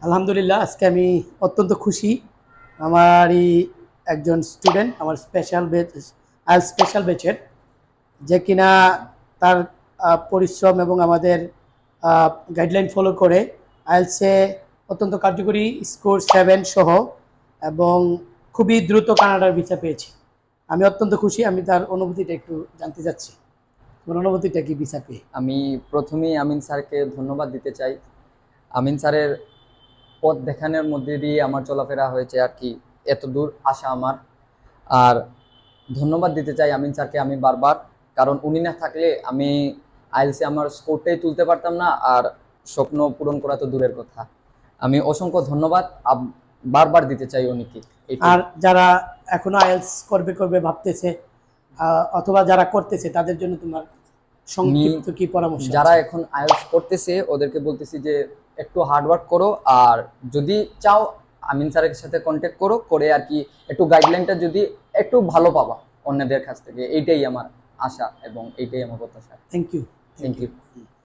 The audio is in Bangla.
আলহামদুলিল্লাহ, আজকে আমি অত্যন্ত খুশি। আমারই একজন স্টুডেন্ট, আমার স্পেশাল ব্যাচ, স্পেশাল ব্যাচের, যে কিনা তার পরিশ্রম এবং আমাদের গাইডলাইন ফলো করে আইএলসে অত্যন্ত কার্যকরী স্কোর 7 সহ এবং খুবই দ্রুত কানাডার ভিসা পেয়েছি। আমি অত্যন্ত খুশি। আমি তার অনুভূতিটা একটু জানতে চাচ্ছি। তোমার অনুভূতিটা কি ভিসা পেয়ে? আমি প্রথমেই আমিন স্যারকে ধন্যবাদ দিতে চাই। আমিন স্যারের পথ দেখানোর মধ্যে দিয়ে আমার চলাফেরা হয়েছে আর কি, এত দূর আসা আমার। আর ধন্যবাদ দিতে চাই আমিন স্যারকে আমি বারবার, কারণ উনি না থাকলে আমি আইএলসে আমার স্কোরটাই তুলতে পারতাম না, আর স্বপ্ন পূরণ করা তো দূরের কথা। আমি অসংখ্য ধন্যবাদ বারবার দিতে চাই উনিকে। এটাই। আর যারা এখনো আইএলস করবে করবে ভাবতেছে, অথবা যারা করতেছে, তাদের জন্য তোমার আমি সংক্ষিপ্ত কি পরামর্শ যারা আছে? এখন আইএলটিএস করতেছে ওদেরকে বলতেছি যে একটু হার্ডওয়ার্ক করো, আর যদি চাও আমিন স্যারের সাথে কন্ট্যাক্ট করো, করে আর কি একটু গাইডলাইনটা যদি একটু ভালো পাবা অন্যদের কাছ থেকে, এইটাই আমার আশা এবং এইটাই আমার প্রত্যাশা। Thank you. Thank thank you. You.